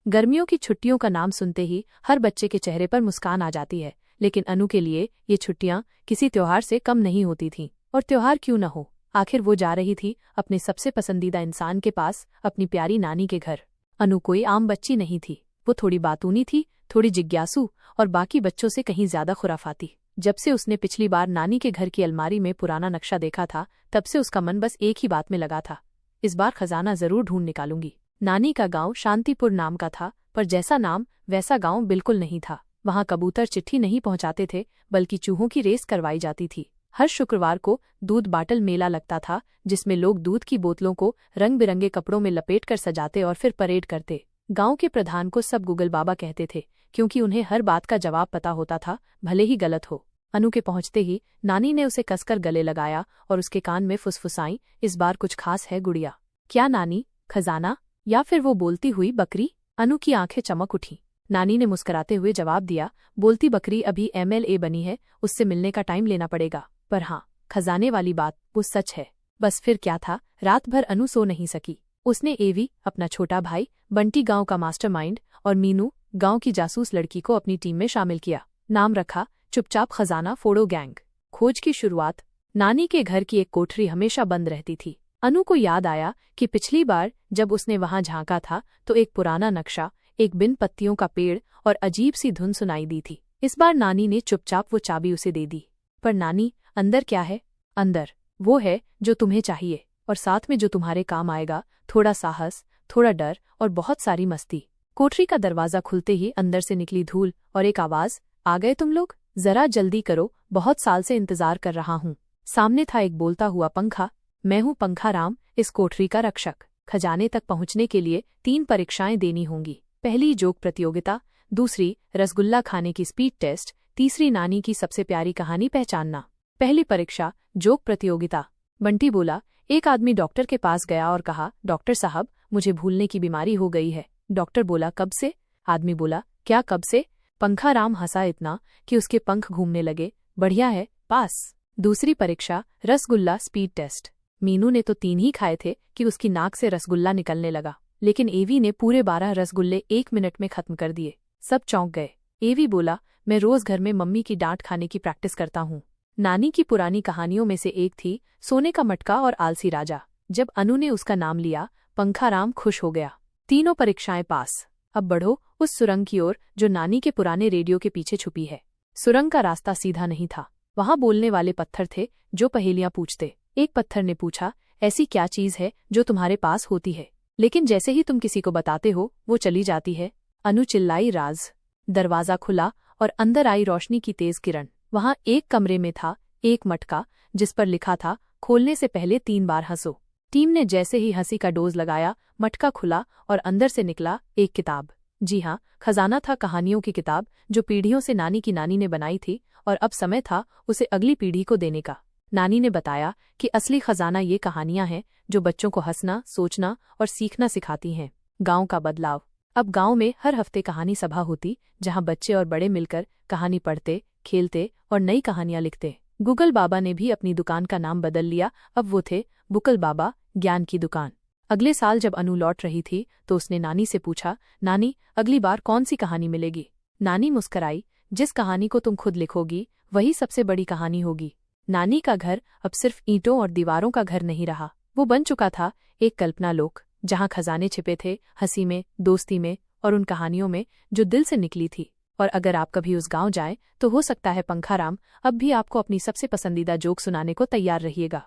गर्मियों की छुट्टियों का नाम सुनते ही हर बच्चे के चेहरे पर मुस्कान आ जाती है, लेकिन अनु के लिए ये छुट्टियां किसी त्योहार से कम नहीं होती थीं। और त्योहार क्यों न हो, आखिर वो जा रही थी अपने सबसे पसंदीदा इंसान के पास, अपनी प्यारी नानी के घर। अनु कोई आम बच्ची नहीं थी, वो थोड़ी बातूनी थी, थोड़ी जिज्ञासु और बाकी बच्चों से कहीं ज्यादा खुराफाती। जब से उसने पिछली बार नानी के घर की अलमारी में पुराना नक्शा देखा था, तब से उसका मन बस एक ही बात में लगा था, इस बार खजाना जरूर ढूंढ निकालूंगी। नानी का गांव शांतिपुर नाम का था, पर जैसा नाम वैसा गांव बिल्कुल नहीं था। वहां कबूतर चिट्ठी नहीं पहुंचाते थे, बल्कि चूहों की रेस करवाई जाती थी। हर शुक्रवार को दूध बाटल मेला लगता था, जिसमें लोग दूध की बोतलों को रंग बिरंगे कपड़ों में लपेटकर सजाते और फिर परेड करते। गांव के प्रधान को सब गूगल बाबा कहते थे, क्योंकि उन्हें हर बात का जवाब पता होता था, भले ही गलत हो। अनु के पहुंचते ही नानी ने उसे कसकर गले लगाया और उसके कान में फुसफुसाई, इस बार कुछ खास है गुड़िया। क्या नानी, खजाना या फिर वो बोलती हुई बकरी? अनु की आंखें चमक उठी। नानी ने मुस्कुराते हुए जवाब दिया, बोलती बकरी अभी MLA बनी है, उससे मिलने का टाइम लेना पड़ेगा, पर हाँ, खजाने वाली बात वो सच है। बस फिर क्या था, रात भर अनु सो नहीं सकी। उसने एवी, अपना छोटा भाई, बंटी गांव का मास्टरमाइंड और मीनू, गांव की जासूस लड़की को अपनी टीम में शामिल किया। नाम रखा चुपचाप खजाना फोड़ो गैंग। खोज की शुरुआत। नानी के घर की एक कोठरी हमेशा बंद रहती थी। अनु को याद आया कि पिछली बार जब उसने वहां झांका था तो एक पुराना नक्शा, एक बिन पत्तियों का पेड़ और अजीब सी धुन सुनाई दी थी। इस बार नानी ने चुपचाप वो चाबी उसे दे दी। पर नानी, अंदर क्या है? अंदर वो है जो तुम्हें चाहिए, और साथ में जो तुम्हारे काम आएगा, थोड़ा साहस, थोड़ा डर और बहुत सारी मस्ती। कोठरी का दरवाजा खुलते ही अंदर से निकली धूल और एक आवाज, आ गए तुम लोग? जरा जल्दी करो, बहुत साल से इंतजार कर रहा हूँ। सामने था एक बोलता हुआ पंखा। मैं हूँ पंखा राम, इस कोठरी का रक्षक। खजाने तक पहुँचने के लिए 3 परीक्षाएं देनी होंगी। पहली जोक प्रतियोगिता, दूसरी रसगुल्ला खाने की स्पीड टेस्ट, तीसरी नानी की सबसे प्यारी कहानी पहचानना। पहली परीक्षा, जोक प्रतियोगिता। बंटी बोला, एक आदमी डॉक्टर के पास गया और कहा, डॉक्टर साहब, मुझे भूलने की बीमारी हो गई है। डॉक्टर बोला, कब से? आदमी बोला, क्या कब से? पंखा राम हंसा इतना कि उसके पंख घूमने लगे। बढ़िया है, पास। दूसरी परीक्षा, रसगुल्ला स्पीड टेस्ट। मीनू ने तो 3 ही खाए थे कि उसकी नाक से रसगुल्ला निकलने लगा, लेकिन एवी ने पूरे 12 रसगुल्ले 1 मिनट में खत्म कर दिए। सब चौंक गए। एवी बोला, मैं रोज घर में मम्मी की डांट खाने की प्रैक्टिस करता हूँ। नानी की पुरानी कहानियों में से एक थी सोने का मटका और आलसी राजा। जब अनु ने उसका नाम लिया, पंखा राम खुश हो गया। तीनों परीक्षाएं पास। अब बढ़ो उस सुरंग की ओर जो नानी के पुराने रेडियो के पीछे छुपी है। सुरंग का रास्ता सीधा नहीं था, वहां बोलने वाले पत्थर थे जो पहेलियां पूछते। एक पत्थर ने पूछा, ऐसी क्या चीज है जो तुम्हारे पास होती है, लेकिन जैसे ही तुम किसी को बताते हो वो चली जाती है? अनु चिल्लाई, राज। दरवाजा खुला और अंदर आई रोशनी की तेज किरण। वहां एक कमरे में था एक मटका, जिस पर लिखा था, खोलने से पहले 3 बार हंसो। टीम ने जैसे ही हंसी का डोज लगाया, मटका खुला और अंदर से निकला एक किताब। जी हाँ, खजाना था कहानियों की किताब, जो पीढ़ियों से नानी की नानी ने बनाई थी, और अब समय था उसे अगली पीढ़ी को देने का। नानी ने बताया कि असली खजाना ये कहानियां हैं जो बच्चों को हंसना, सोचना और सीखना सिखाती हैं। गांव का बदलाव। अब गांव में हर हफ्ते कहानी सभा होती, जहां बच्चे और बड़े मिलकर कहानी पढ़ते, खेलते और नई कहानियां लिखते। गूगल बाबा ने भी अपनी दुकान का नाम बदल लिया, अब वो थे बुकल बाबा, ज्ञान की दुकान। अगले साल जब अनु लौट रही थी तो उसने नानी से पूछा, नानी, अगली बार कौन सी कहानी मिलेगी? नानी मुस्कराई, जिस कहानी को तुम खुद लिखोगी वही सबसे बड़ी कहानी होगी। नानी का घर अब सिर्फ ईंटों और दीवारों का घर नहीं रहा, वो बन चुका था एक कल्पना लोक, जहां खजाने छिपे थे, हंसी में, दोस्ती में और उन कहानियों में जो दिल से निकली थी। और अगर आप कभी उस गांव जाएं तो हो सकता है पंखा राम अब भी आपको अपनी सबसे पसंदीदा जोक सुनाने को तैयार रहिएगा।